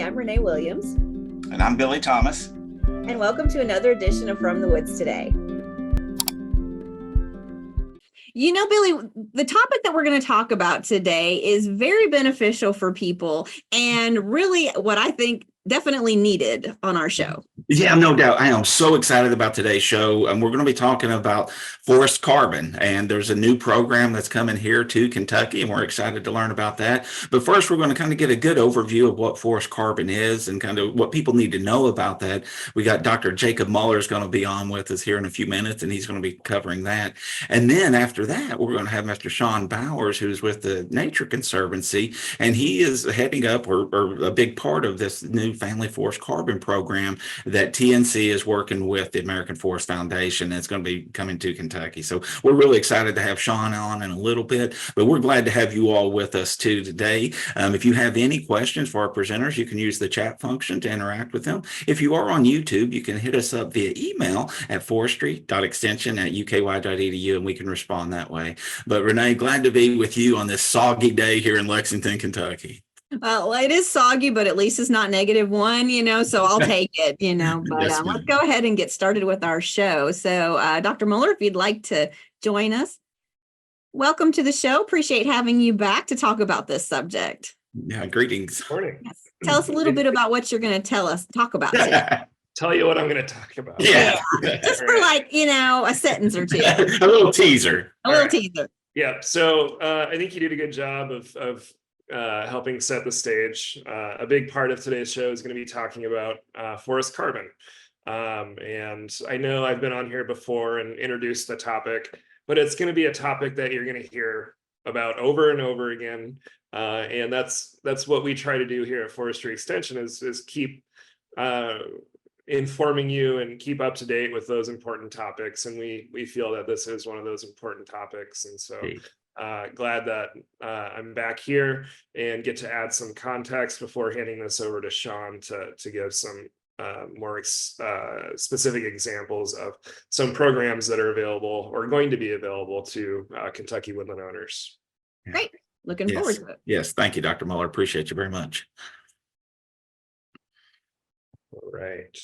I'm Renee Williams. And I'm Billy Thomas. And welcome to another edition of From the Woods Today. You know, Billy, the topic that we're going to talk about today is very beneficial for people and really what I think definitely needed on our show. Yeah, no doubt. I am so excited about today's show. And we're going to be talking about forest carbon. And there's a new program that's coming here to Kentucky, and we're excited to learn about that. But first, we're going to kind of get a good overview of what forest carbon is and kind of what people need to know about that. We got Dr. Jacob Muller is going to be on with us here in a few minutes, and he's going to be covering that. And then after that, we're going to have Mr. Sean Bowers, who's with the Nature Conservancy, and he is heading up or a big part of this new family forest carbon program that TNC is working with the American Forest Foundation, and it's going to be coming to Kentucky. So we're really excited to have Sean on in a little bit, but we're glad to have you all with us too today. If you have any questions for our presenters, you can use the chat function to interact with them. If you are on YouTube, you can hit us up via email at forestry.extension@uky.edu, and we can respond that way. But Renee, glad to be with you on this soggy day here in Lexington, Kentucky. Well, it is soggy, but at least it's not -1, so I'll take it, but Yes, let's go ahead and get started with our show. So Dr. Muller, if you'd like to join us, welcome to the show. Appreciate having you back to talk about this subject. Yeah, greetings. Morning. Yes. Tell us a little bit about what you're going to talk about today. Tell you what I'm going to talk about. Yeah. Just for a sentence or two. A little teaser. Teaser. Yeah. So I think you did a good job of helping set the stage. A big part of today's show is going to be talking about forest carbon. And I know I've been on here before and introduced the topic, but it's going to be a topic that you're going to hear about over and over again. And that's what we try to do here at Forestry Extension is keep informing you and keep up to date with those important topics. And we feel that this is one of those important topics. And so glad that I'm back here and get to add some context before handing this over to Sean to give some more specific examples of some programs that are available or going to be available to Kentucky woodland owners. Great. Looking forward to it. Yes. Thank you, Dr. Muller. Appreciate you very much. All right.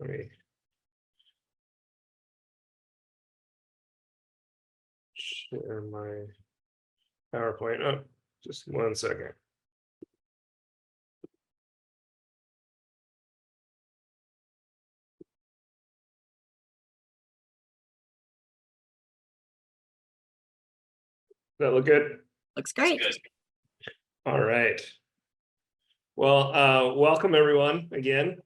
Let me share my PowerPoint. Oh, just 1 second. Does that look good? Looks great. All right. Well, welcome everyone again.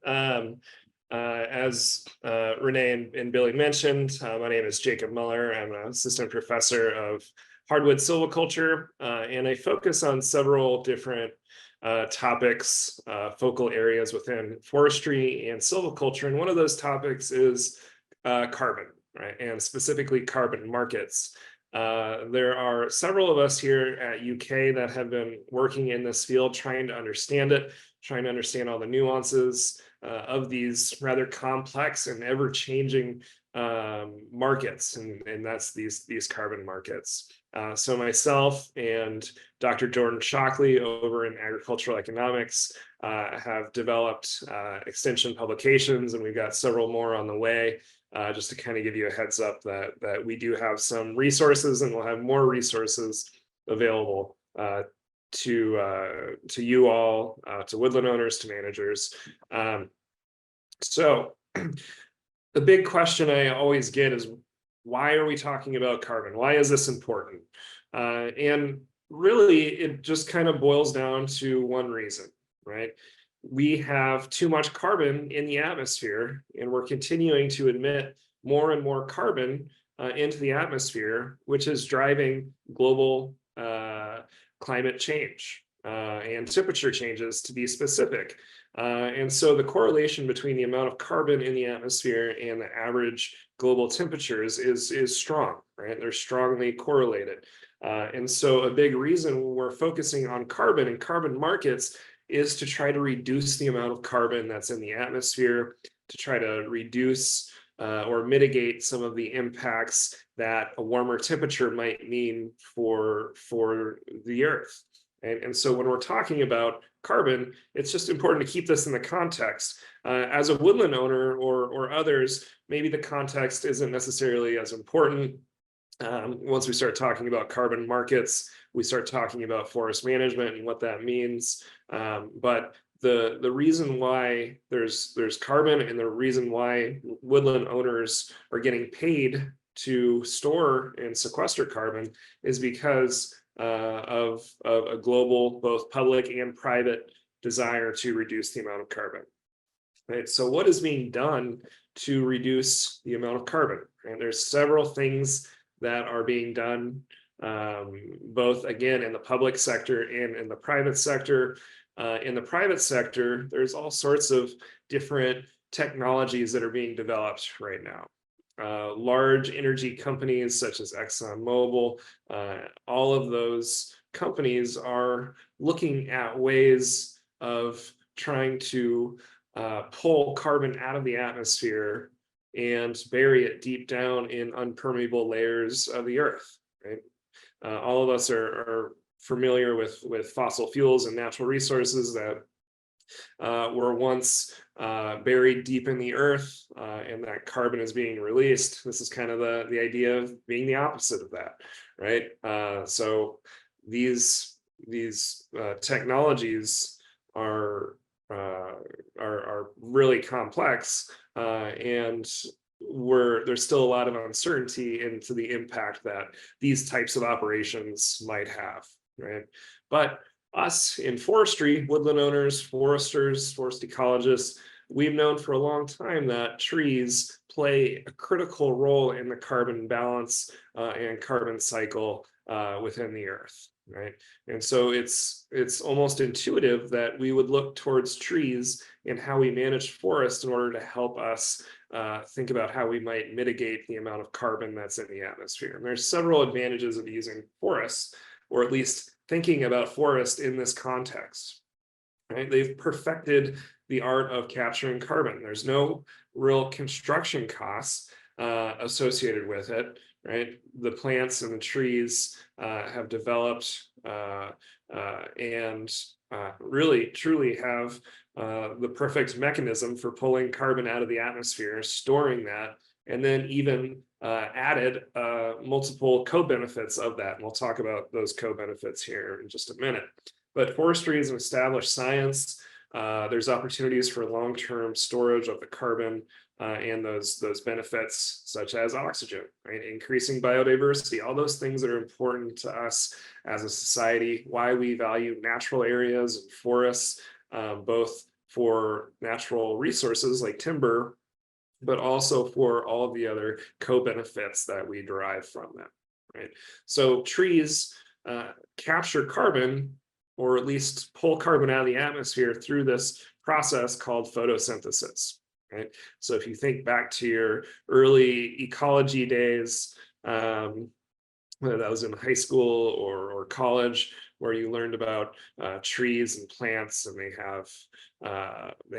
As Renee and Billy mentioned, my name is Jacob Muller. I'm an assistant professor of hardwood silviculture, and I focus on several different topics, focal areas within forestry and silviculture. And one of those topics is carbon, right? And specifically carbon markets. There are several of us here at UK that have been working in this field, trying to understand it, trying to understand all the nuances of these rather complex and ever-changing markets, and that's these carbon markets. So myself and Dr. Jordan Shockley over in agricultural economics have developed extension publications, and we've got several more on the way. Just to kind of give you a heads up that we do have some resources, and we'll have more resources available to you all, to woodland owners, to managers. So the big question I always get is, why are we talking about carbon? Why is this important? And really, it just kind of boils down to one reason, right? We have too much carbon in the atmosphere, and we're continuing to emit more and more carbon into the atmosphere, which is driving global climate change and temperature changes, to be specific. And so the correlation between the amount of carbon in the atmosphere and the average global temperatures is strong, right? They're strongly correlated. And so a big reason we're focusing on carbon and carbon markets is to try to reduce the amount of carbon that's in the atmosphere, to try to reduce or mitigate some of the impacts that a warmer temperature might mean for the earth. And so when we're talking about carbon, it's just important to keep this in the context. As a woodland owner or others, maybe the context isn't necessarily as important. Once we start talking about carbon markets, we start talking about forest management and what that means. But the reason why there's carbon, and the reason why woodland owners are getting paid to store and sequester carbon, is because of a global, both public and private, desire to reduce the amount of carbon. Right. So what is being done to reduce the amount of carbon? And there's several things that are being done, both again in the public sector and in the private sector. In the private sector, there's all sorts of different technologies that are being developed right now. Large energy companies such as ExxonMobil, all of those companies are looking at ways of trying to pull carbon out of the atmosphere and bury it deep down in unpermeable layers of the earth. Right? All of us are familiar with fossil fuels and natural resources that were once buried deep in the earth, and that carbon is being released. This is kind of the idea of being the opposite of that, right? So these technologies are really complex, and there's still a lot of uncertainty into the impact that these types of operations might have, right? But us in forestry, woodland owners, foresters, forest ecologists, we've known for a long time that trees play a critical role in the carbon balance and carbon cycle within the earth, right? And so it's almost intuitive that we would look towards trees and how we manage forests in order to help us think about how we might mitigate the amount of carbon that's in the atmosphere. And there's several advantages of using forests, or at least thinking about forest in this context, right? They've perfected the art of capturing carbon. There's no real construction costs associated with it, right? The plants and the trees have developed and really truly have the perfect mechanism for pulling carbon out of the atmosphere, storing that, and then even added multiple co-benefits of that. And we'll talk about those co-benefits here in just a minute. But forestry is an established science. There's opportunities for long-term storage of the carbon and those benefits, such as oxygen, right? Increasing biodiversity, all those things that are important to us as a society, why we value natural areas and forests, both for natural resources like timber, but also for all of the other co-benefits that we derive from them, right? So trees capture carbon, or at least pull carbon out of the atmosphere through this process called photosynthesis, right? So if you think back to your early ecology days, whether that was in high school or college, where you learned about trees and plants, and they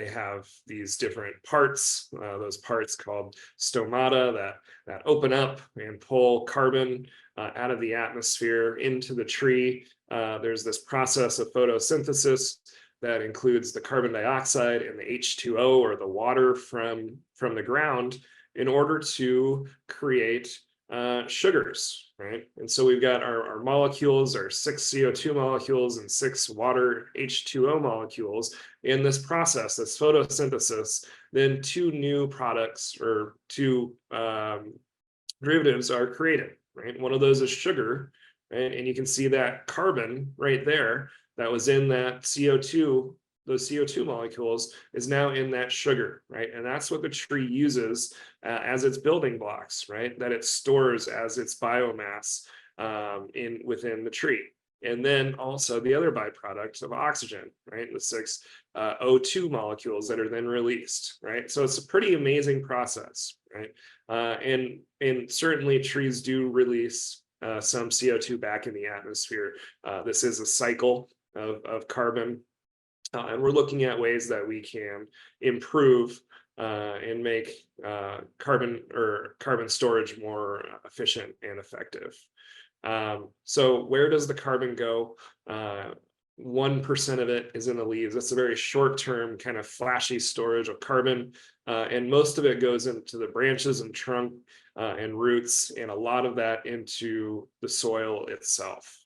have these different parts, those parts called stomata that open up and pull carbon out of the atmosphere into the tree. There's this process of photosynthesis that includes the carbon dioxide and the H2O, or the water from the ground, in order to create sugars, right? And so we've got our molecules, our 6 CO2 molecules and 6 water H2O molecules in this process, this photosynthesis. Then 2 new products, or 2 derivatives, are created, right? One of those is sugar, right? And you can see that carbon right there that was in that CO2, those CO2 molecules, is now in that sugar, right? And that's what the tree uses as its building blocks, right? That it stores as its biomass within the tree. And then also the other byproduct of oxygen, right? The 6 O2 molecules that are then released, right? So it's a pretty amazing process, right? And certainly trees do release some CO2 back in the atmosphere. This is a cycle of carbon. And we're looking at ways that we can improve and make carbon storage more efficient and effective. So where does the carbon go 1% of it is in the leaves. That's a very short-term kind of flashy storage of carbon, and most of it goes into the branches and trunk and roots, and a lot of that into the soil itself.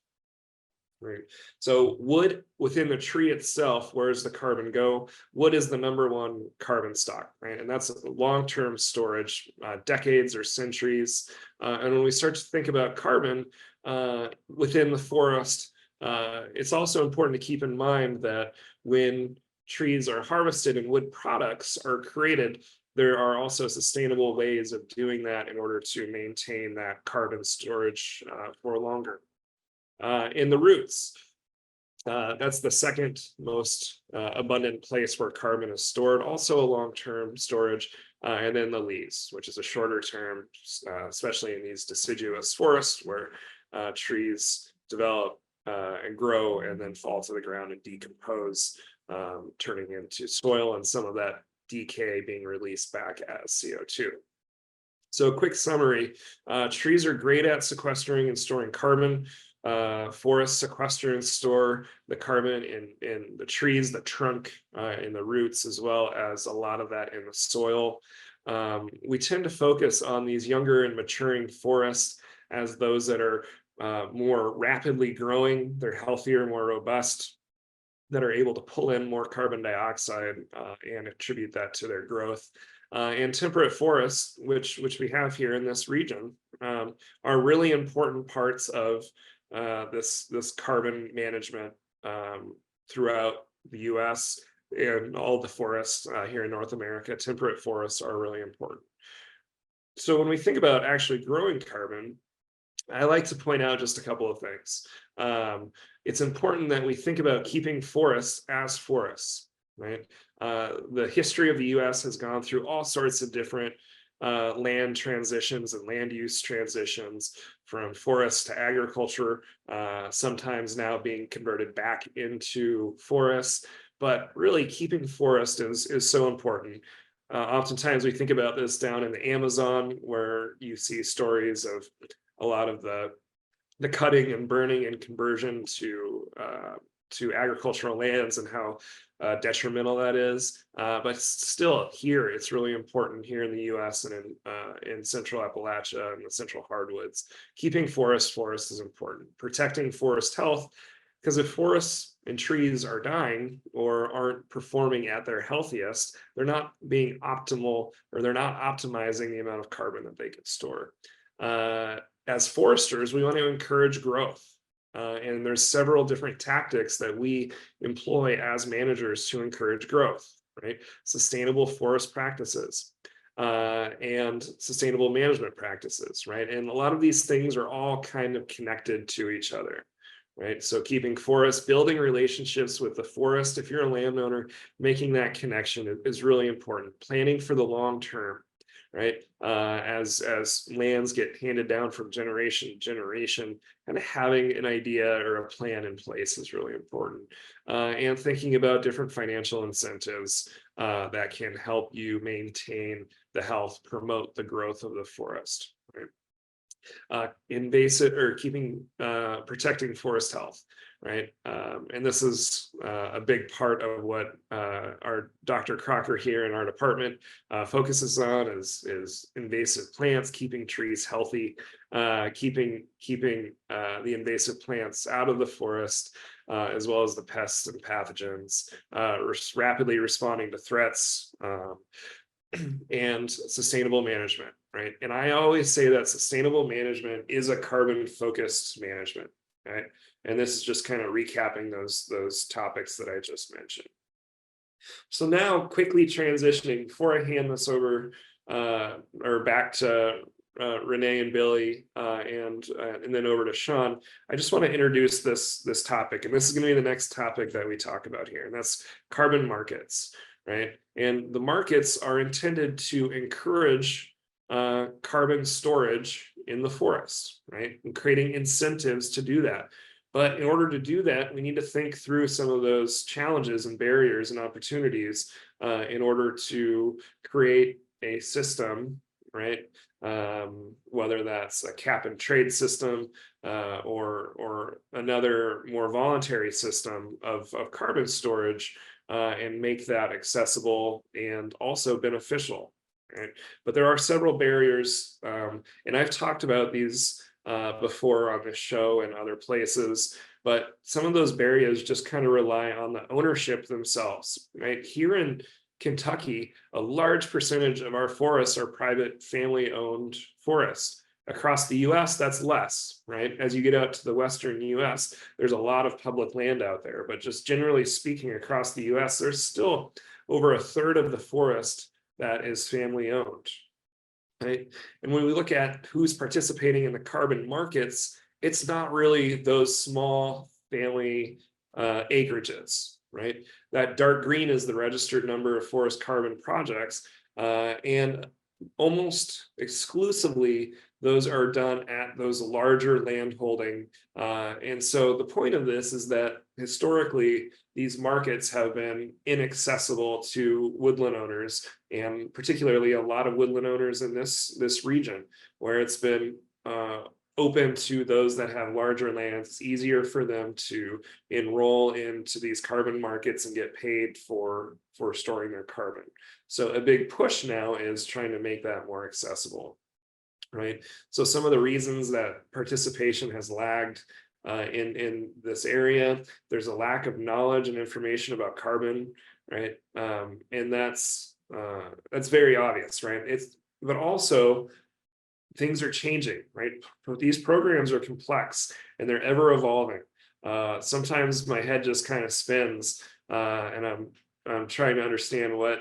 Right. So wood within the tree itself, where does the carbon go? Wood is the #1 carbon stock, right? And that's long-term storage, decades or centuries. And when we start to think about carbon within the forest, it's also important to keep in mind that when trees are harvested and wood products are created, there are also sustainable ways of doing that in order to maintain that carbon storage for longer. In the roots, that's the second most abundant place where carbon is stored, also a long-term storage, and then the leaves, which is a shorter term, especially in these deciduous forests where trees develop and grow and then fall to the ground and decompose, turning into soil, and some of that decay being released back as CO2. So a quick summary, trees are great at sequestering and storing carbon. Forests sequester and store the carbon in the trees, the trunk, in the roots, as well as a lot of that in the soil. We tend to focus on these younger and maturing forests as those that are more rapidly growing, they're healthier, more robust, that are able to pull in more carbon dioxide and attribute that to their growth. And temperate forests, which we have here in this region, are really important parts of this carbon management throughout the US and all the forests here in North America. Temperate forests are really important. So when we think about actually growing carbon, I like to point out just a couple of things. It's important that we think about keeping forests as forests, right? The history of the US has gone through all sorts of different land transitions and land use transitions, from forest to agriculture, sometimes now being converted back into forests. But really keeping forest is so important. Oftentimes we think about this down in the Amazon, where you see stories of a lot of the cutting and burning and conversion to agricultural lands, and how detrimental that is. But still here, it's really important here in the US and in central Appalachia and the central hardwoods. Keeping forest is important. Protecting forest health, because if forests and trees are dying or aren't performing at their healthiest, they're not being optimal, or they're not optimizing the amount of carbon that they could store. As foresters, we want to encourage growth. And there's several different tactics that we employ as managers to encourage growth, right? Sustainable forest practices and sustainable management practices, right? And a lot of these things are all kind of connected to each other, right? So keeping forests, building relationships with the forest, if you're a landowner, making that connection is really important. Planning for the long term, right? As lands get handed down from generation to generation, kind of having an idea or a plan in place is really important. And thinking about different financial incentives that can help you maintain the health, promote the growth of the forest, right? Invasive, or protecting forest health, right? And this is a big part of what our Dr. Crocker here in our department focuses on is invasive plants, keeping trees healthy, keeping the invasive plants out of the forest, as well as the pests and pathogens, rapidly responding to threats, and sustainable management, right? And I always say that sustainable management is a carbon-focused management, right? And this is just kind of recapping those topics that I just mentioned. So now, quickly transitioning, before I hand this over or back to Renee and Billy, and then over to Sean, I just want to introduce this topic, and this is going to be the next topic that we talk about here, and that's carbon markets, right? And the markets are intended to encourage carbon storage in the forest, right? And creating incentives to do that. But in order to do that, we need to think through some of those challenges and barriers and opportunities in order to create a system right? Whether that's a cap and trade system or another more voluntary system of carbon storage, and make that accessible and also beneficial. Right? But there are several barriers, and I've talked about these before on this show and other places, but some of those barriers just kind of rely on the ownership themselves, right? Here in Kentucky, a large percentage of our forests are private family-owned forests. Across the US, that's less, right? As you get out to the Western US, there's a lot of public land out there, but just generally speaking, across the US, there's still over a third of the forest that is family-owned, right? And when we look at who's participating in the carbon markets, it's not really those small family acreages, right? That dark green is the registered number of forest carbon projects, and almost exclusively those are done at those larger land holding. And so the point of this is that historically, these markets have been inaccessible to woodland owners, and particularly a lot of woodland owners in this region, where it's been open to those that have larger lands. It's easier for them to enroll into these carbon markets and get paid for storing their carbon. So a big push now is trying to make that more accessible, right? So some of the reasons that participation has lagged in this area, there's a lack of knowledge and information about carbon, right? And that's very obvious, right? But also things are changing, right? These programs are complex and they're ever evolving. Sometimes my head just kind of spins, and I'm trying to understand what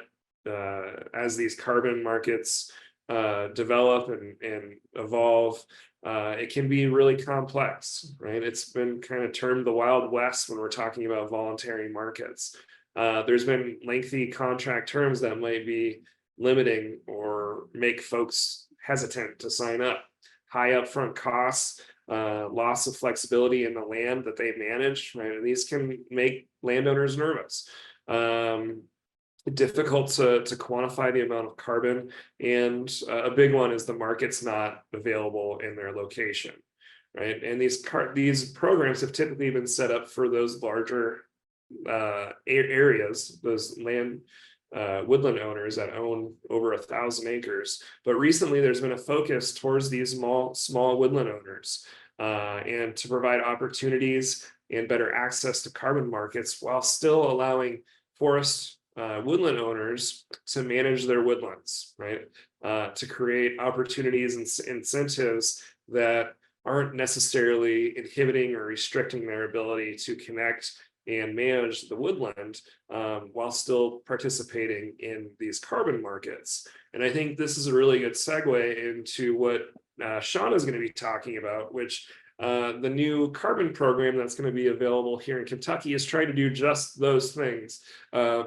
as these carbon markets develop and evolve. It can be really complex, right? It's been kind of termed the Wild West when we're talking about voluntary markets. There's been lengthy contract terms that might be limiting or make folks hesitant to sign up. High upfront costs, loss of flexibility in the land that they manage, right? And these can make landowners nervous. Difficult to quantify the amount of carbon, and a big one is the market's not available in their location, right? And these programs have typically been set up for those larger areas, those woodland owners that own over 1,000 acres. But recently there's been a focus towards these small woodland owners, and to provide opportunities and better access to carbon markets while still allowing woodland owners to manage their woodlands, right? To create opportunities and incentives that aren't necessarily inhibiting or restricting their ability to connect and manage the woodland, while still participating in these carbon markets. And I think this is a really good segue into what Shauna is going to be talking about, which the new carbon program that's going to be available here in Kentucky is trying to do just those things,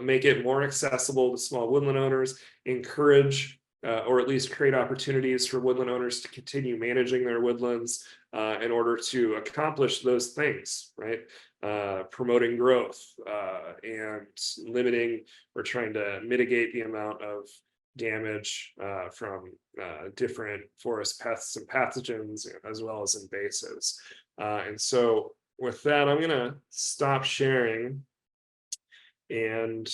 make it more accessible to small woodland owners, encourage or at least create opportunities for woodland owners to continue managing their woodlands in order to accomplish those things, right? Promoting growth and limiting or trying to mitigate the amount of damage from different forest pests and pathogens, as well as invasives. And so with that, I'm going to stop sharing and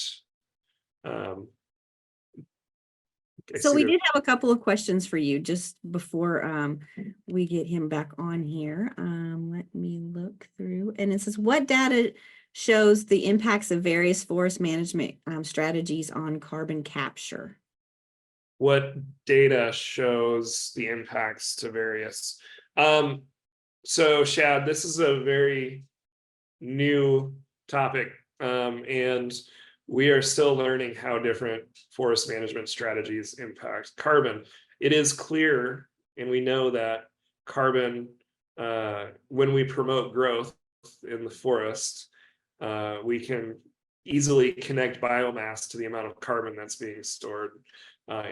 so we did have a couple of questions for you just before we get him back on here. Let me look through. And it says, what data shows the impacts of various forest management strategies on carbon capture? What data shows the impacts to various? So Shad, this is a very new topic, and we are still learning how different forest management strategies impact carbon. It is clear, and we know that carbon, when we promote growth in the forest, we can easily connect biomass to the amount of carbon that's being stored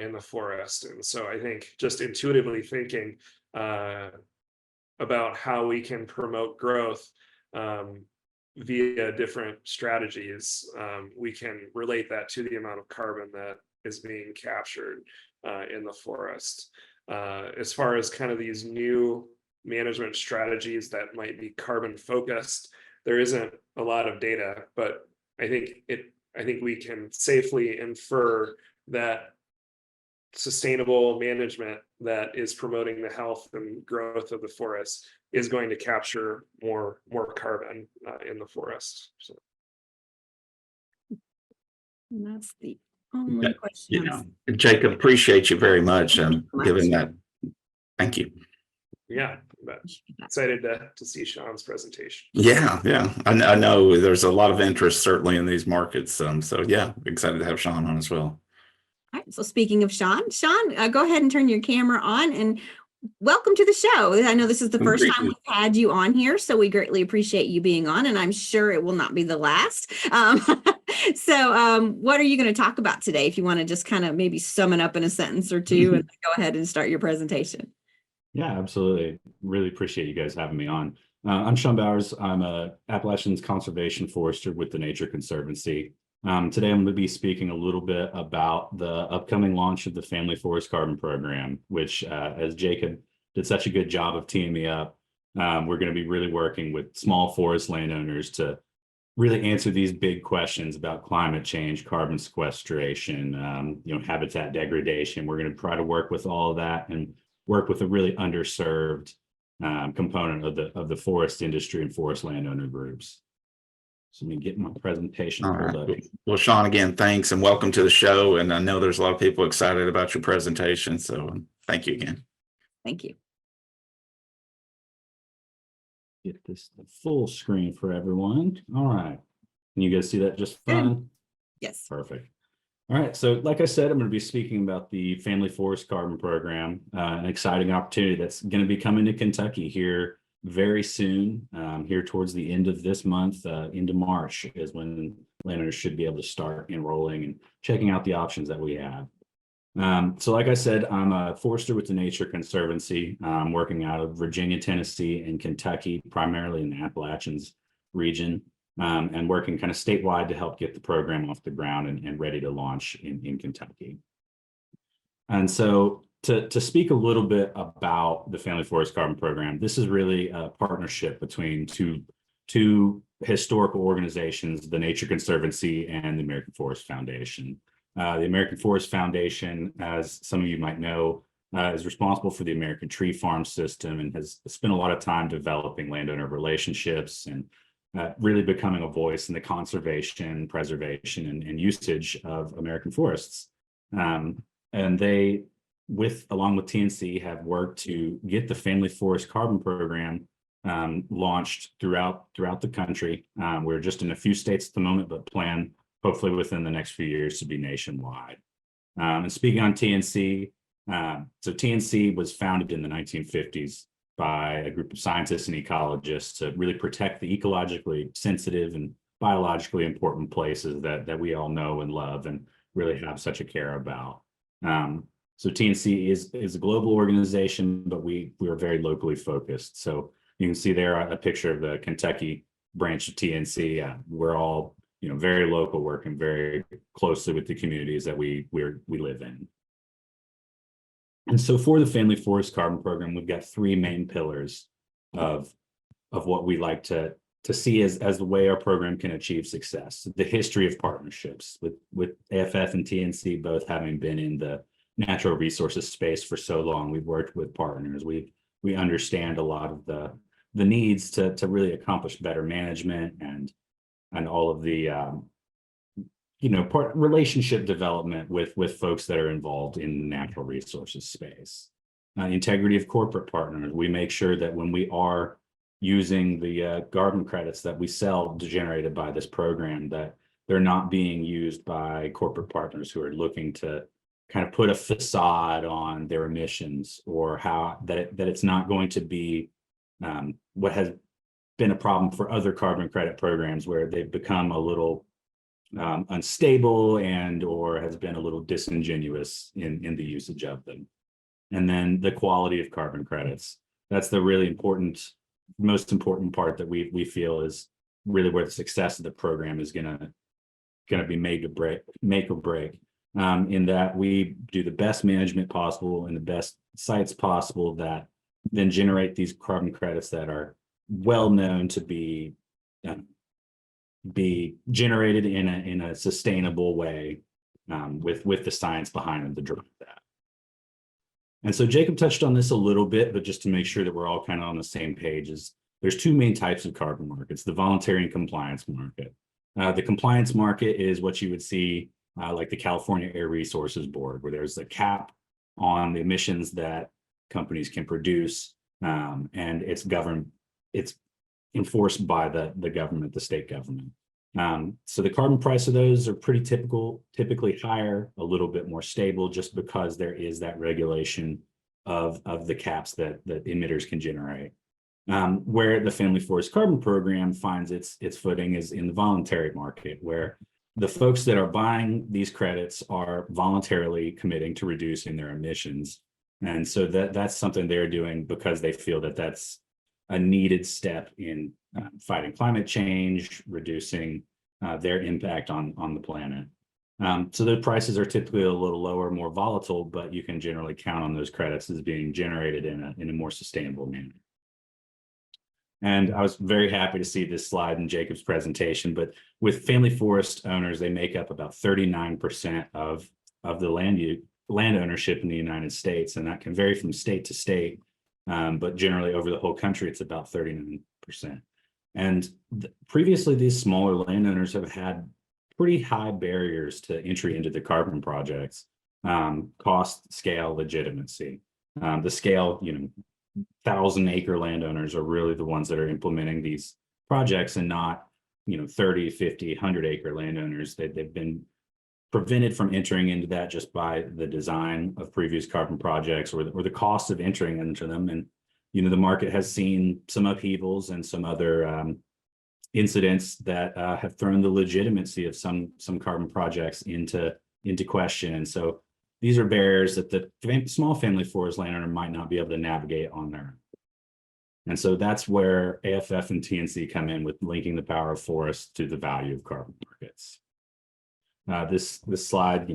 in the forest. And so I think just intuitively thinking about how we can promote growth via different strategies, we can relate that to the amount of carbon that is being captured. in the forest. As far as kind of these new management strategies that might be carbon focused, there isn't a lot of data, but I think we can safely infer that sustainable management that is promoting the health and growth of the forest is going to capture more carbon in the forest. So. And that's the only question. Jacob, appreciate you very much giving that. Thank you. Yeah, but excited to see Sean's presentation. Yeah, I know there's a lot of interest certainly in these markets. So yeah, excited to have Sean on as well. All right. So speaking of Sean, go ahead and turn your camera on and welcome to the show. I know this is the first time we've had you on here, so we greatly appreciate you being on, and I'm sure it will not be the last. So what are you going to talk about today? If you want to just kind of maybe sum it up in a sentence or two, and go ahead and start your presentation. Yeah, absolutely. Really appreciate you guys having me on. I'm Sean Bowers. I'm a Appalachians Conservation Forester with the Nature Conservancy. Today, I'm going to be speaking a little bit about the upcoming launch of the Family Forest Carbon Program, which, as Jacob did such a good job of teeing me up, we're going to be really working with small forest landowners to really answer these big questions about climate change, carbon sequestration, habitat degradation. We're going to try to work with all of that and work with a really underserved component of the forest industry and forest landowner groups. So let me get my presentation pulled up. Well, Sean, again, thanks and welcome to the show. And I know there's a lot of people excited about your presentation. So thank you again. Thank you. Get this full screen for everyone. All right. Can you guys see that just fine? Yes. Perfect. All right. So like I said, I'm going to be speaking about the Family Forest Carbon Program, an exciting opportunity that's going to be coming to Kentucky here very soon. Here towards the end of this month, into March is when landowners should be able to start enrolling and checking out the options that we have. So like I said, I'm a forester with the Nature Conservancy, working out of Virginia, Tennessee, and Kentucky, primarily in the Appalachians region, and working kind of statewide to help get the program off the ground and ready to launch in Kentucky. And so to speak a little bit about the Family Forest Carbon Program, this is really a partnership between two historical organizations, the Nature Conservancy and the American Forest Foundation. The American Forest Foundation, as some of you might know, is responsible for the American tree farm system and has spent a lot of time developing landowner relationships and really becoming a voice in the conservation, preservation, and usage of American forests. And they, along with TNC, have worked to get the Family Forest Carbon Program launched throughout the country. We're just in a few states at the moment, but plan hopefully within the next few years to be nationwide. And speaking on TNC, so TNC was founded in the 1950s by a group of scientists and ecologists to really protect the ecologically sensitive and biologically important places that we all know and love and really have such a care about. So TNC is a global organization, but we are very locally focused. So you can see there a picture of the Kentucky branch of TNC. We're all very local, working very closely with the communities that we live in. And so for the Family Forest Carbon Program, we've got three main pillars of what we like to see as the way our program can achieve success. The history of partnerships with AFF and TNC both having been in the natural resources space for so long. We've worked with partners. We understand a lot of the needs to really accomplish better management and all of the relationship development with folks that are involved in the natural resources space. Integrity of corporate partners. We make sure that when we are using the carbon credits that we sell generated by this program, that they're not being used by corporate partners who are looking to kind of put a facade on their emissions, or that it's not going to be what has been a problem for other carbon credit programs where they've become a little unstable or has been a little disingenuous in the usage of them. And then the quality of carbon credits. That's the really most important part that we feel is really where the success of the program is gonna be make or break. in that we do the best management possible and the best sites possible that then generate these carbon credits that are well known to be generated in a sustainable way, with the science behind them to drive that. And so Jacob touched on this a little bit, but just to make sure that we're all kind of on the same page, is there's two main types of carbon markets: the voluntary and compliance market. The compliance market is what you would see like the California Air Resources Board, where there's a cap on the emissions that companies can produce, and it's enforced by the government, the state government. So the carbon price of those are pretty typically higher, a little bit more stable, just because there is that regulation of the caps that emitters can generate. Where the Family Forest Carbon Program finds its footing is in the voluntary market, where the folks that are buying these credits are voluntarily committing to reducing their emissions. And so that's something they're doing because they feel that that's a needed step in fighting climate change, reducing their impact on the planet. So the prices are typically a little lower, more volatile, but you can generally count on those credits as being generated in a more sustainable manner. And I was very happy to see this slide in Jacob's presentation, but with family forest owners, they make up about 39% of the land ownership in the United States, and that can vary from state to state, but generally over the whole country, it's about 39%. And previously, these smaller landowners have had pretty high barriers to entry into the carbon projects: cost, scale, legitimacy. The scale, 1,000-acre landowners are really the ones that are implementing these projects, and not 30, 50, 100-acre landowners. They've been prevented from entering into that just by the design of previous carbon projects, or the cost of entering into them. And the market has seen some upheavals and some other incidents that have thrown the legitimacy of some carbon projects into question. And so these are barriers that the small family forest landowner might not be able to navigate on their own. And so that's where AFF and TNC come in, with linking the power of forests to the value of carbon markets. This slide,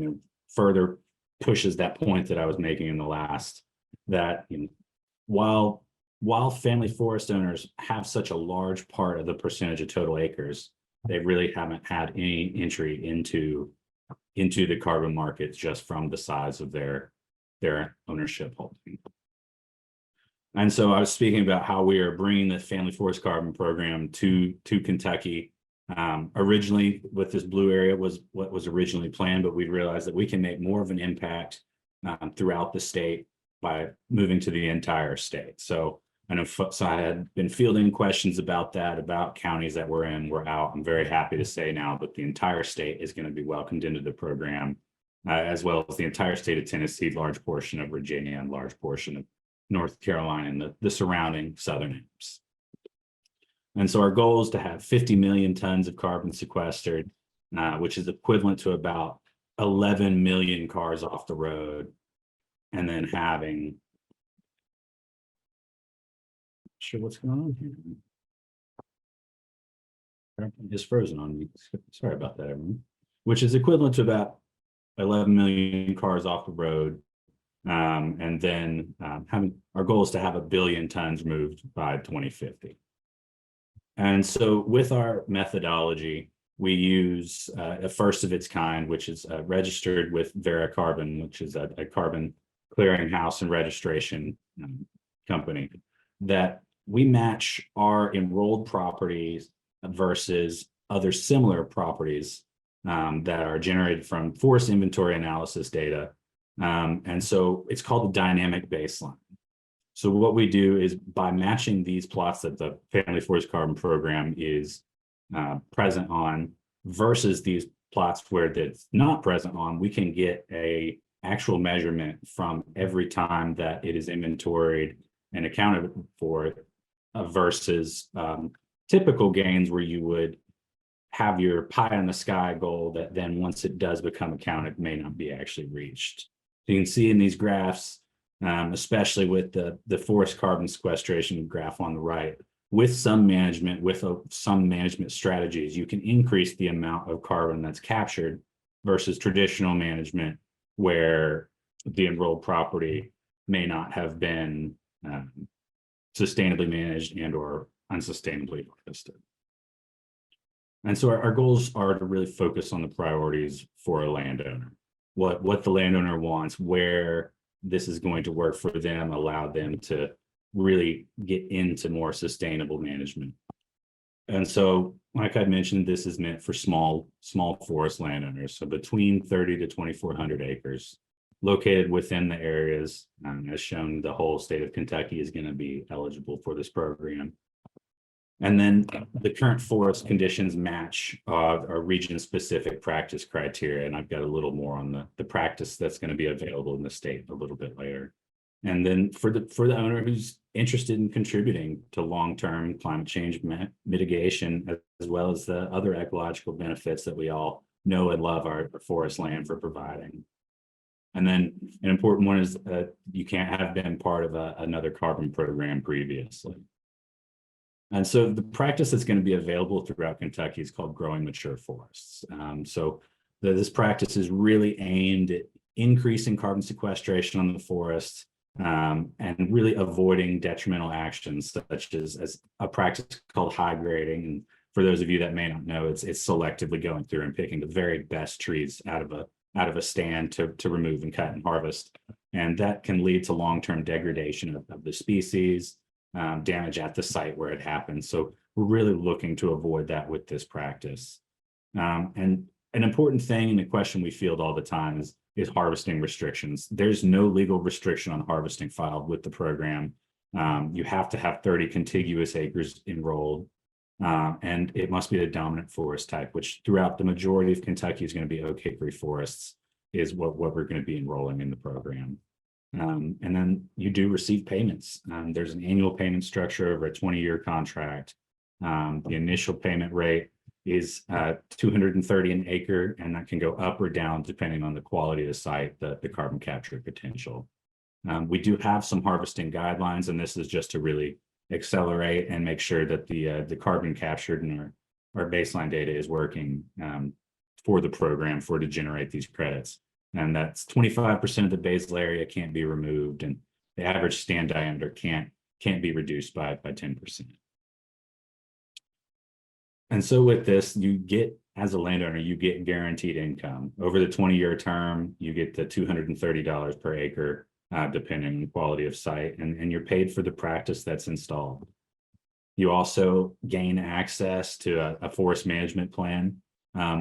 further pushes that point that I was making in the last, that while family forest owners have such a large part of the percentage of total acres, they really haven't had any entry into the carbon markets just from the size of their ownership holding. And so I was speaking about how we are bringing the Family Forest Carbon Program to Kentucky. Originally, with this blue area was what was originally planned, but we realized that we can make more of an impact throughout the state by moving to the entire state. So I know, so I had been fielding questions about that, about counties that we're in, we're out. I'm very happy to say now that the entire state is going to be welcomed into the program, as well as the entire state of Tennessee, large portion of Virginia, and large portion of North Carolina and the surrounding southern Alps. And so our goal is to have 50 million tons of carbon sequestered, which is equivalent to about 11 million cars off the road, and then having, sure what's going on here. It's frozen on me. Sorry about that, everyone. Which is equivalent to about 11 million cars off the road. And then having, our goal is to have 1 billion tons moved by 2050. And so with our methodology, we use a first of its kind, which is registered with Vera Carbon, which is a carbon clearinghouse and registration company, that we match our enrolled properties versus other similar properties that are generated from forest inventory analysis data. And so it's called the dynamic baseline. So what we do is, by matching these plots that the Family Forest Carbon Program is present on versus these plots where that's not present on, we can get a actual measurement from every time that it is inventoried and accounted for, versus typical gains where you would have your pie in the sky goal that then, once it does become accounted, may not be actually reached. So you can see in these graphs, especially with the forest carbon sequestration graph on the right, with some management, some management strategies, you can increase the amount of carbon that's captured, versus traditional management where the enrolled property may not have been sustainably managed and or unsustainably harvested. And so our goals are to really focus on the priorities for a landowner, what the landowner wants, where this is going to work for them, allow them to really get into more sustainable management. And so, like I mentioned, this is meant for small forest landowners. So between 30 to 2,400 acres located within the areas, as shown, the whole state of Kentucky is going to be eligible for this program. And then the current forest conditions match our region-specific practice criteria. And I've got a little more on the practice that's going to be available in the state a little bit later. And then for the owner who's interested in contributing to long-term climate change mitigation, as well as the other ecological benefits that we all know and love our forest land for providing. And then an important one is you can't have been part of another carbon program previously. And so the practice that's going to be available throughout Kentucky is called growing mature forests. So this practice is really aimed at increasing carbon sequestration on the forest and really avoiding detrimental actions such as a practice called high grading. And for those of you that may not know, it's selectively going through and picking the very best trees out of a stand to remove and cut and harvest. And that can lead to long-term degradation of the species, damage at the site where it happens. So we're really looking to avoid that with this practice. And an important thing and a question we field all the time is harvesting restrictions. There's no legal restriction on harvesting filed with the program. You have to have 30 contiguous acres enrolled, and it must be the dominant forest type, which throughout the majority of Kentucky is going to be oak hickory forests, is what we're going to be enrolling in the program. And then you do receive payments. There's an annual payment structure over a 20-year contract. The initial payment rate is $230 an acre, and that can go up or down depending on the quality of the site, the carbon capture potential. We do have some harvesting guidelines, and this is just to really accelerate and make sure that the carbon captured in our baseline data is working for the program to generate these credits. And that's 25% of the basal area can't be removed, and the average stand diameter can't be reduced by 10%. And so with this, you get, as a landowner, you get guaranteed income. Over the 20-year term, you get the $230 per acre, depending on the quality of site, and you're paid for the practice that's installed. You also gain access to a forest management plan,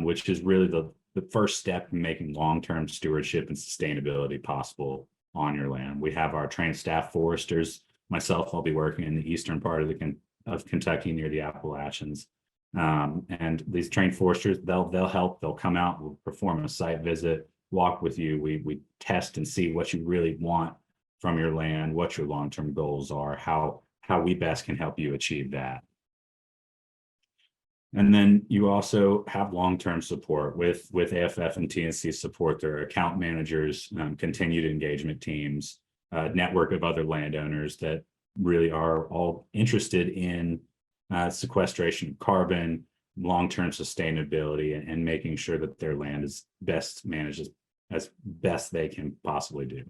which is really the first step in making long-term stewardship and sustainability possible on your land. We have our trained staff foresters. Myself, I'll be working in the eastern part of Kentucky near the Appalachians. And these trained foresters, they'll help, they'll come out, we'll perform a site visit, walk with you. We test and see what you really want from your land, what your long-term goals are, how we best can help you achieve that. And then you also have long-term support with AFF and TNC support. There are account managers, continued engagement teams, a network of other landowners that really are all interested in sequestration of carbon, long-term sustainability, and making sure that their land is best managed as best they can possibly do.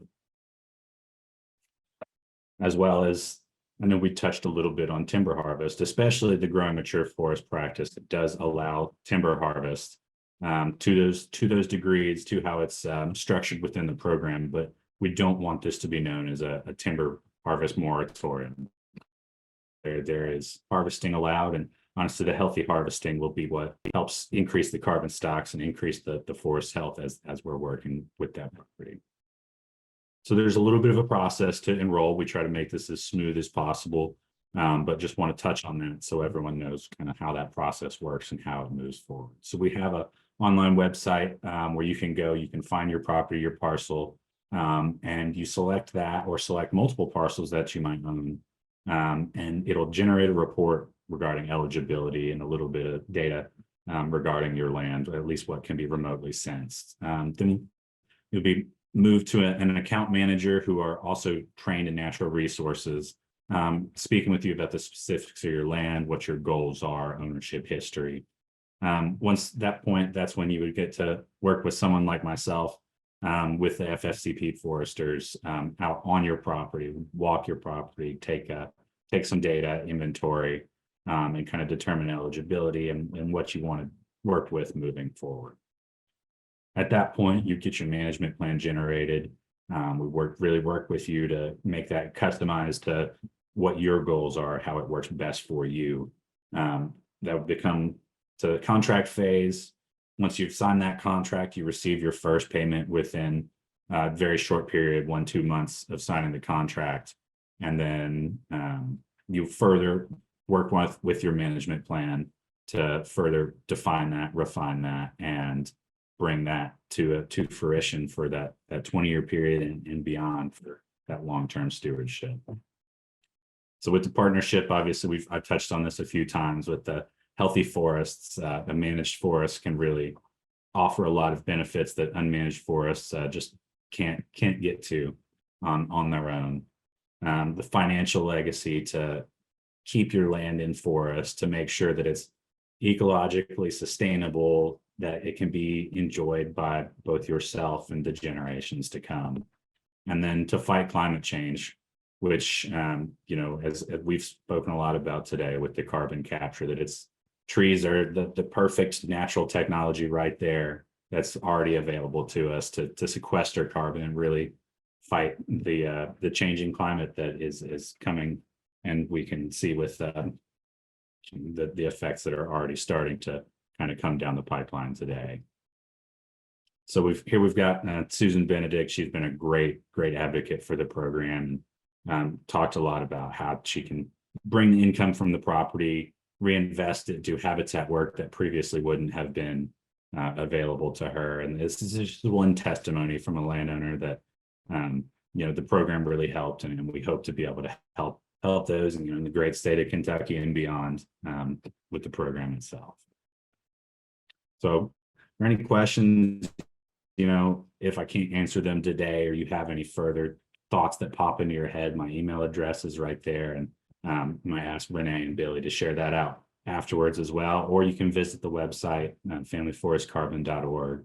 As well as, I know we touched a little bit on timber harvest, especially the growing mature forest practice that does allow timber harvest to those degrees, to how it's structured within the program. But we don't want this to be known as a timber harvest moratorium. There is harvesting allowed, and honestly, the healthy harvesting will be what helps increase the carbon stocks and increase the forest health as we're working with that property. So there's a little bit of a process to enroll. We try to make this as smooth as possible, but just want to touch on that so everyone knows kind of how that process works and how it moves forward. So we have an online website where you can find your property, your parcel, and you select that or select multiple parcels that you might own. And it'll generate a report regarding eligibility and a little bit of data regarding your land, or at least what can be remotely sensed. Then you'll be moved to an account manager who are also trained in natural resources, speaking with you about the specifics of your land, what your goals are, ownership history. Once that point, that's when you would get to work with someone like myself, with the FFCP foresters, out on your property, walk your property, take some data inventory, and kind of determine eligibility and what you want to work with moving forward. At that point, you get your management plan generated. We really work with you to make that customized to what your goals are, how it works best for you. That would become to the contract phase. Once you've signed that contract, you receive your first payment within a very short period, 1-2 months of signing the contract. And then you further work with your management plan to further define that, refine that, and bring that to fruition for that 20-year period and beyond for that long-term stewardship. So with the partnership, obviously I've touched on this a few times with the healthy forests. A managed forest can really offer a lot of benefits that unmanaged forests just can't get to on their own. The financial legacy to keep your land in forest, to make sure that it's ecologically sustainable, that it can be enjoyed by both yourself and the generations to come. And then to fight climate change, which, as we've spoken a lot about today with the carbon capture, that trees are the perfect natural technology right there that's already available to us to sequester carbon and really fight the changing climate that is coming. And we can see with the effects that are already starting to kind of come down the pipeline today. So we've got Susan Benedict. She's been a great advocate for the program. Talked a lot about how she can bring the income from the property, reinvest it, do habitat work that previously wouldn't have been available to her. And this is just one testimony from a landowner that the program really helped, and we hope to be able to help those in the great state of Kentucky and beyond with the program itself. So, are any questions? If I can't answer them today, or you have any further thoughts that pop into your head, my email address is right there, and I might ask Renee and Billy to share that out afterwards as well, or you can visit the website, familyforestcarbon.org.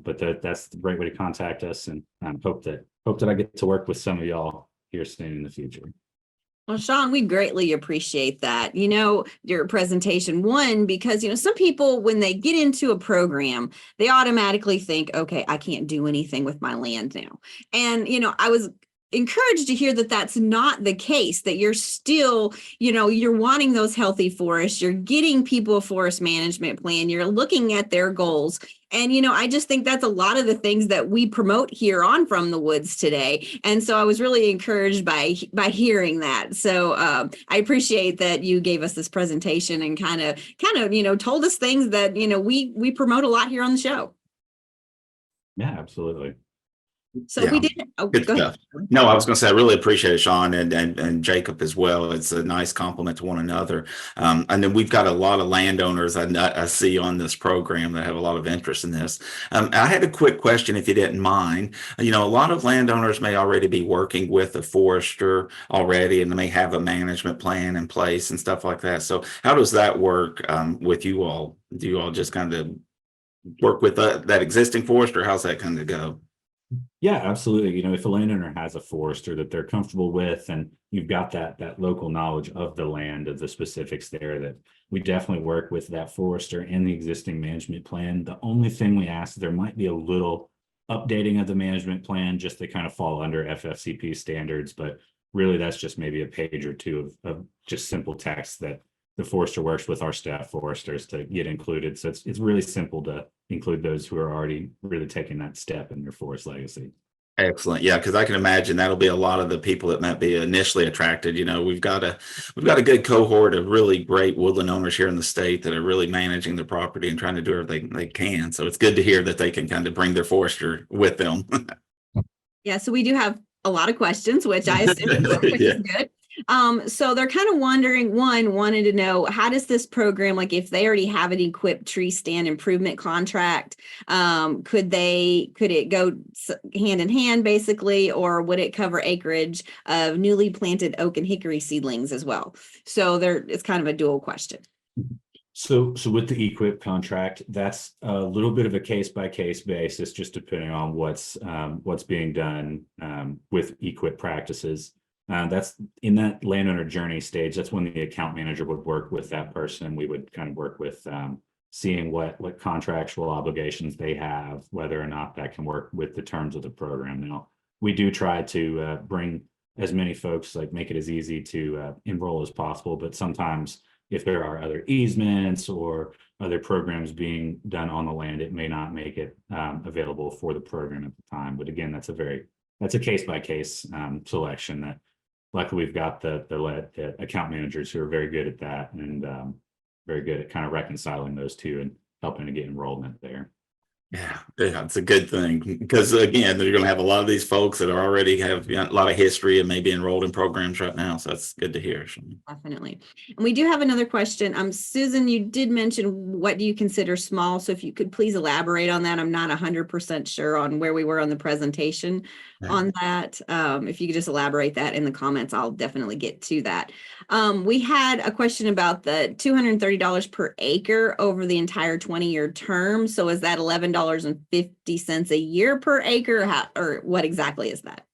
But that's the great way to contact us, and hope that I get to work with some of y'all here soon in the future. Well, Sean, we greatly appreciate that, your presentation. One, because, some people, when they get into a program, they automatically think, okay, I can't do anything with my land now. And, I was encouraged to hear that that's not the case, that you're still, you're wanting those healthy forests, you're getting people a forest management plan, you're looking at their goals. And, I just think that's a lot of the things that we promote here on From the Woods today. And so I was really encouraged by hearing that. So I appreciate that you gave us this presentation and kind of, told us things that, we promote a lot here on the show. Yeah, absolutely. So Yeah. we did. Oh, Good go stuff. ahead. No, I was going to say, I really appreciate it, Sean, and Jacob as well. It's a nice compliment to one another. And then we've got a lot of landowners I see on this program that have a lot of interest in this. I had a quick question, if you didn't mind. A lot of landowners may already be working with a forester already, and they may have a management plan in place and stuff like that. So how does that work with you all? Do you all just kind of work with that existing forester? How's that kind of go? Yeah, absolutely. If a landowner has a forester that they're comfortable with, and you've got that local knowledge of the land, of the specifics there, that we definitely work with that forester and the existing management plan. The only thing we ask, there might be a little updating of the management plan just to kind of fall under FFCP standards, but really that's just maybe a page or two of just simple text that the forester works with our staff foresters to get included. So it's really simple to include those who are already really taking that step in their forest legacy. Excellent. Yeah, because I can imagine that'll be a lot of the people that might be initially attracted. We've got a good cohort of really great woodland owners here in the state that are really managing their property and trying to do everything they can. So it's good to hear that they can kind of bring their forester with them. Yeah, so we do have a lot of questions, which I assume which is good. So they're kind of wanted to know, how does this program, like if they already have an equipped tree stand improvement contract, could it go hand in hand basically, or would it cover acreage of newly planted oak and hickory seedlings as well? So it's kind of a dual question. So with the equip contract, that's a little bit of a case by case basis, just depending on what's being done with equip practices. That's in that landowner journey stage. That's when the account manager would work with that person, and we would kind of work with seeing what contractual obligations they have, whether or not that can work with the terms of the program. Now, we do try to bring as many folks, like make it as easy to enroll as possible, but sometimes if there are other easements or other programs being done on the land, it may not make it available for the program at the time. But again, that's a case by case selection that luckily we've got the account managers who are very good at that and very good at kind of reconciling those two and helping to get enrollment there. Yeah, it's a good thing because again, they're going to have a lot of these folks that are already have a lot of history and maybe enrolled in programs right now. So that's good to hear. Definitely. And we do have another question. Susan, you did mention what do you consider small? So if you could please elaborate on that. I'm not 100% sure on where we were on the presentation on that. If you could just elaborate that in the comments, I'll definitely get to that. We had a question about the $230 per acre over the entire 20-year term. So is that $11.50 a year per acre? Or what exactly is that?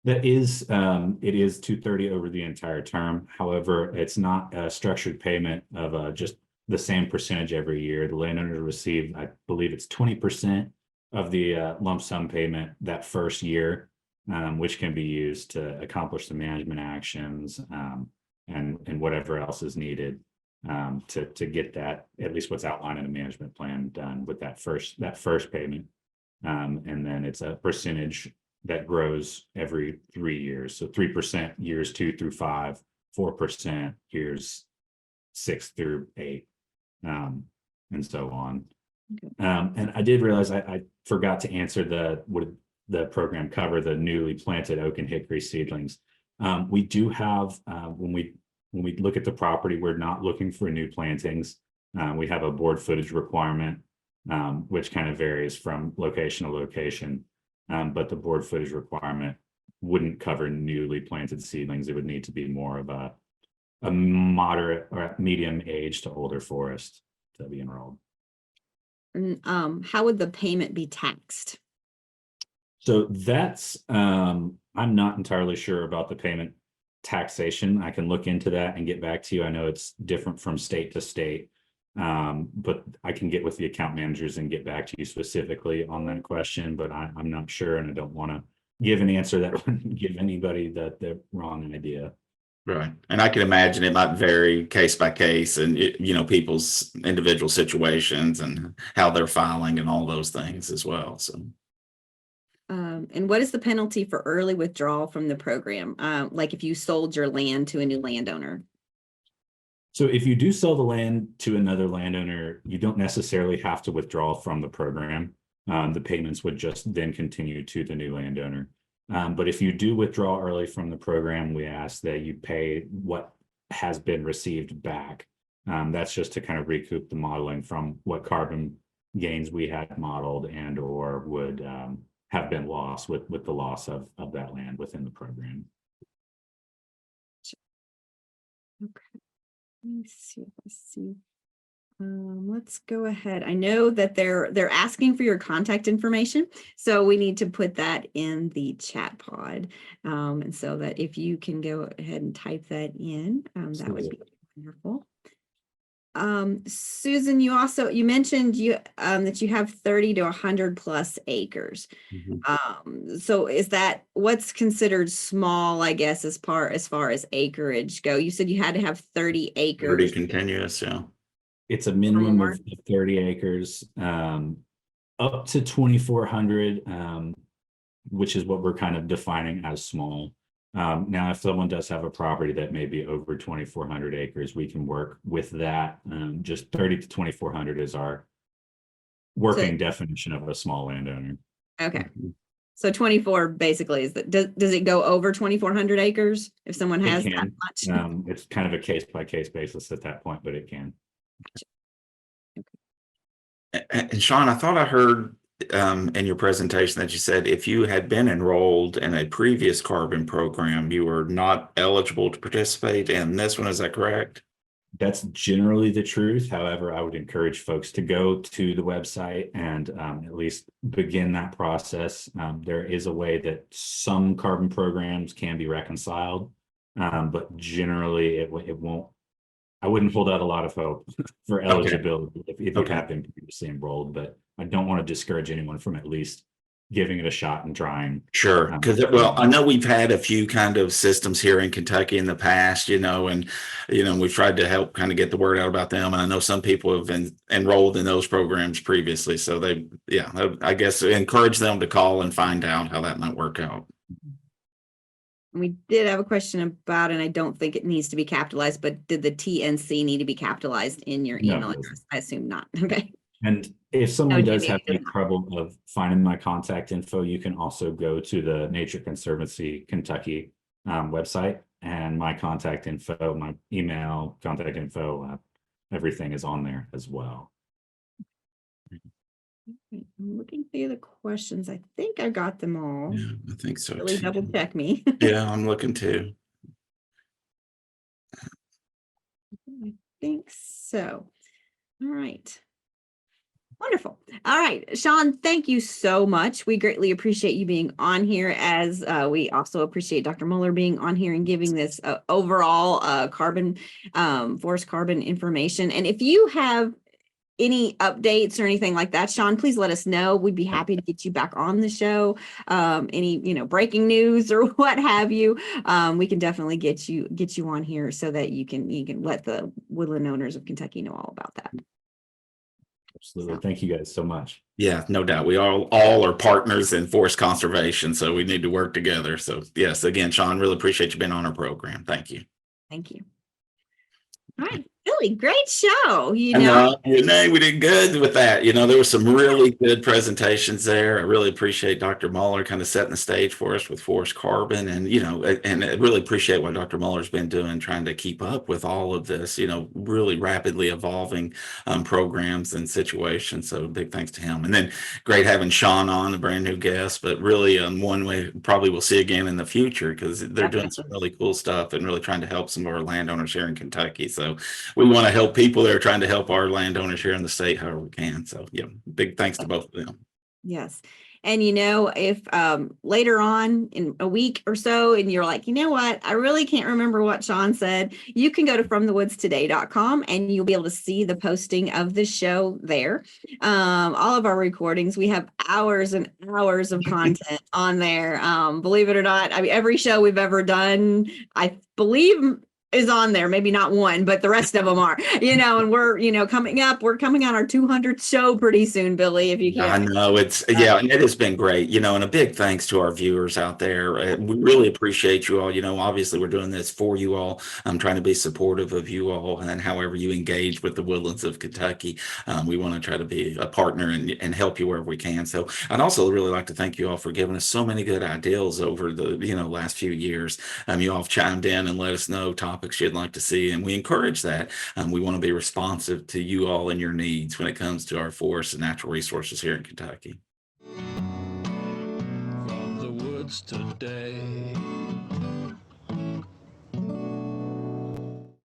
That is, it is $230 over the entire term. However, it's not a structured payment of just the same percentage every year. The landowner receive, I believe it's 20% of the lump sum payment that first year, which can be used to accomplish the management actions and whatever else is needed to get that, at least what's outlined in a management plan, done with that first payment. And then it's a percentage that grows every 3 years. So 3% years 2 through 5, 4% years 6 through 8, and so on. Okay. And I did realize I forgot to answer would the program cover the newly planted oak and hickory seedlings. We do have when we look at the property, we're not looking for new plantings. We have a board footage requirement, which kind of varies from location to location. But the board footage requirement wouldn't cover newly planted seedlings. It would need to be more of a moderate or medium age to older forest to be enrolled. And how would the payment be taxed? So that's I'm not entirely sure about the payment taxation. I can look into that and get back to you. I know it's different from state to state. But I can get with the account managers and get back to you specifically on that question, but I'm not sure, and I don't want to give an answer that would give anybody the wrong idea. Right. And I can imagine it might vary case by case and, people's individual situations and how they're filing and all those things as well. So. And what is the penalty for early withdrawal from the program? Like if you sold your land to a new landowner? So if you do sell the land to another landowner, you don't necessarily have to withdraw from the program. The payments would just then continue to the new landowner. But if you do withdraw early from the program, we ask that you pay what has been received back. That's just to kind of recoup the modeling from what carbon gains we had modeled and or would have been lost with the loss of that land within the program. Okay. Let's see. Let's go ahead. I know that they're asking for your contact information, so we need to put that in the chat pod, and so that if you can go ahead and type that in, that would be wonderful. Susan, you mentioned that you have 30 to 100 plus acres. Mm-hmm. So is that what's considered small, I guess, as far as acreage go? You said you had to have 30 acres. 30 continuous, yeah. It's a minimum of 30 acres, up to 2,400, which is what we're kind of defining as small. Now, if someone does have a property that may be over 2,400 acres, we can work with that. Just 30 to 2,400 is our working definition of a small landowner. Okay. So 24 basically is that, does it go over 2,400 acres if someone has that much? It's kind of a case by case basis at that point, but it can. And Sean, I thought I heard in your presentation that you said if you had been enrolled in a previous carbon program, you were not eligible to participate in this one. Is that correct? That's generally the truth. However, I would encourage folks to go to the website and at least begin that process. There is a way that some carbon programs can be reconciled, but generally it won't. I wouldn't hold out a lot of hope for eligibility if you Okay. have been previously enrolled, but I don't want to discourage anyone from at least giving it a shot and trying. Sure, because well, I know we've had a few kind of systems here in Kentucky in the past, and we've tried to help kind of get the word out about them. And I know some people have been enrolled in those programs previously, so I guess encourage them to call and find out how that might work out. We did have a question about, and I don't think it needs to be capitalized, but did the TNC need to be capitalized in your No, email it address? I assume not. Okay. And if someone No, does Jimmy, have it any does not. trouble of finding my contact info, you can also go to the Nature Conservancy Kentucky website, and my contact info, my email, contact info, everything is on there as well. I'm looking through the questions. I think I got them all. Yeah, I think so Really too. double check me. Yeah, I'm looking too. I think so. All right. Wonderful. All right, Sean, thank you so much. We greatly appreciate you being on here, as we also appreciate Dr. Muller being on here and giving this overall forest carbon information. And if you have any updates or anything like that, Sean, please let us know. We'd be happy to get you back on the show. Any, breaking news or what have you, we can definitely get you on here so that you can let the woodland owners of Kentucky know all about that. Absolutely. So. Thank you guys so much. Yeah, no doubt. We all are partners in forest conservation, so we need to work together. So yes, again, Sean, really appreciate you being on our program. Thank you. Thank you. All right, Billy, great show. I know, Renee, we did good with that. There were some really good presentations there. I really appreciate Dr. Muller kind of setting the stage for us with forest carbon, and I really appreciate what Dr. Muller's been doing, trying to keep up with all of this, really rapidly evolving programs and situations. So big thanks to him. And then great having Sean on, a brand new guest, but really one way probably we'll see again in the future, because they're doing some really cool stuff and really trying to help some of our landowners here in Kentucky. So we want to help people that are trying to help our landowners here in the state however we can. So yeah, big thanks to both of them. Yes. And if later on in a week or so, and you're like, you know what, I really can't remember what Sean said, you can go to fromthewoodstoday.com and you'll be able to see the posting of the show there. All of our recordings, we have hours and hours of content on there. Believe it or not, I mean, every show we've ever done, I believe, is on there. Maybe not one, but the rest of them are, and we're, coming on our 200th show pretty soon, Billy, if you can. I know and it has been great, and a big thanks to our viewers out there. We really appreciate you all. Obviously we're doing this for you all. I'm trying to be supportive of you all, and however you engage with the woodlands of Kentucky, we want to try to be a partner and help you wherever we can. So I'd also really like to thank you all for giving us so many good ideas over the, last few years. You all have chimed in and let us know topics you'd like to see, and we encourage that. We want to be responsive to you all and your needs when it comes to our forests and natural resources here in Kentucky. From the woods today.